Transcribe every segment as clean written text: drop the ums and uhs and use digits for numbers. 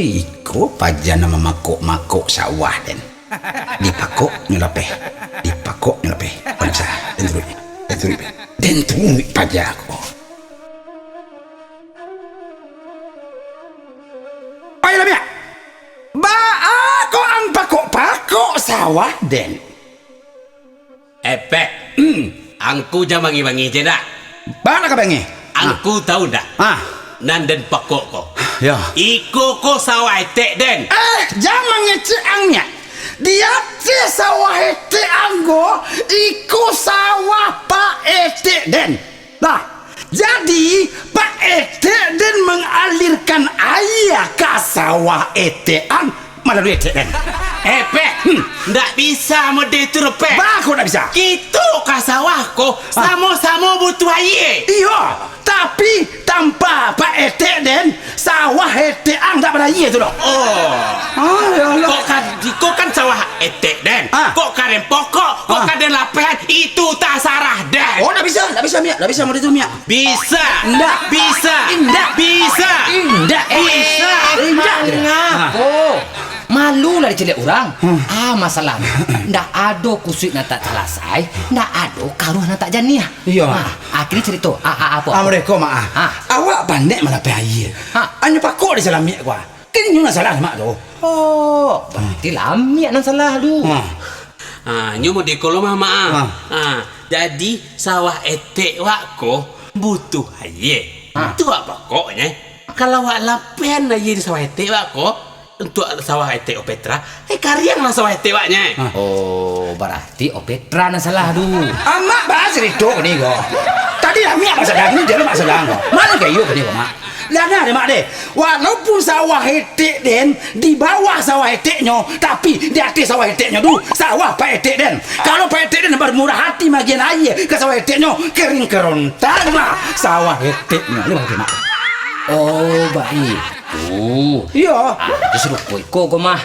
iko pajan nama makuk sawah den. Dipakuk nyelapeh. Mana sah? Den turun pajak aku. Ayo lamia. Ko ang pakuk sawah den. Epek. Angku jangan bangi-bangi je dak. Bana ka bengi? Angku tahu dak. Nandan pakok ko. Ya. Iko ko sawah etek den. Jangan ngecek angnya. Dia te sawah etek anggo, iko sawah Pak Etek den. Nah, jadi Pak Etek den mengalirkan air ke sawah etekan melalui etek den. Epek. Ndak bisa mode itu repek. Aku tak bisa. Itu ka sawah ko sama-sama butuh air. Iya, tapi tanpa Pak Etek den, sawah etekan tak berair tu loh. Kok kan sawah etek den. Kok kaden pokok, kok kaden lapehan itu tak sarah den. Tak bisa Mia, tak bisa mode itu Mia. Bisa. Ndak Bisa. Indak. Bisa. Indak. Bisa. Ngapa? Malu lah diceliak orang. Masalah ndak ada kusik nak tak selesai, ndak ada karuh nak tak janiah. Iya. Akhirnya cerita apa? Mereka awak pandai malah air. Hanya pakuk di salam Mia gua. Kini nyu salah mak tu. Berarti lamiak nan salah lu. Nyu mau dikolo mama. Jadi sawah etek wak ko butuh air. Itu apa pokoknya. Kalau wak lapehan air di sawah etek wak ko untuk sawah etek Opetra, karyang lah sawah etek waknya. Berarti Opetra nan salah lu. Amak bahas itu ni go. Tadi Mia masalah ni dia masalah go. Mana kayu ni go mak? Lana deh mak deh. Walaupun sawah etek den di bawah sawah eteknya, tapi di atas sawah eteknya tu sawah Pak Etek den. Kalau Pak Etek den bermurah hati bagian air ke sawah eteknya kering kerontang lah sawah eteknya. Lu bagaimana? Baik. Iya. Disuruh kok mah.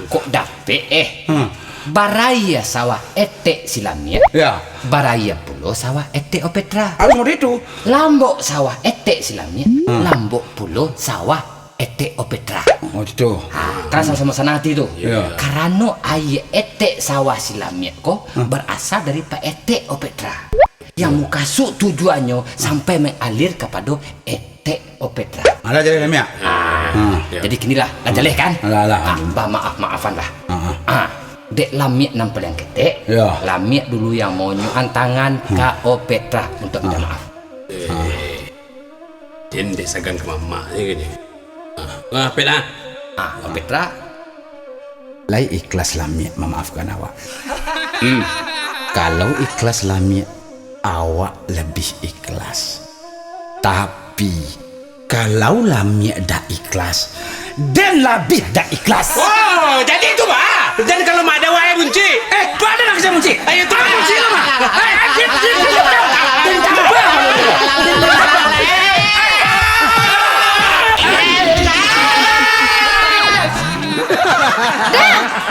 Kok dapet baraya sawah etek silamnya. Ya. Baraya pulo sawah etek Opetra. Harus mau itu. Lambok sawah etek silamnya. Lambok pulo sawah etek Opetra. Itu. Kan sama-sama sanati tu. Ya. Karena air etek sawah silamnya kok berasal dari Pak Etek Opetra. Yang mukasuk tujuannya sampai mengalir kepada etek Opetra. Ada jadi Mia. Jadi kinilah lajaleh kan? Maafan lah. Dek lamiak nampel yang ketek. Lamiak dulu yang mau nyuan tangan ke Opetra untuk minta maaf. Dendek sagang ke mama ni gini. Pet lah. Opetra Lai ikhlas lamiak memaafkan awak. Kalau ikhlas lamiak, awak lebih ikhlas. Tapi kalau lamiak dah ikhlas, dan lebih dah ikhlas. Jadi itu bah. Dan kalau mak ada wae bunci. Pada nak saya bunci. Ayo tu bunci lah mak.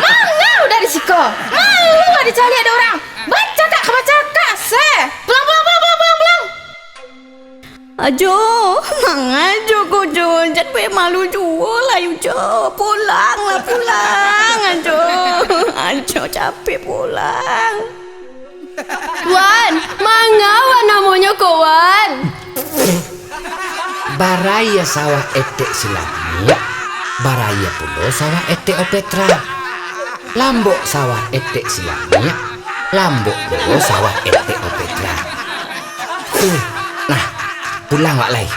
Mana dari siko? Malu ada cari ada orang. Baca tak se. Pulang. Ajo, ajo ko jo. Jangan pe malu jual lah jo. Pulang. Ajo capek pulang. Wan, mangawan namanya ko Wan. baraya sawah etek silamnya. Baraya pulo sawah etek Opetra. Lambok sawah etek silamnya. Lambok pulo sawah etek Opetra. Nah, pulang wak lai.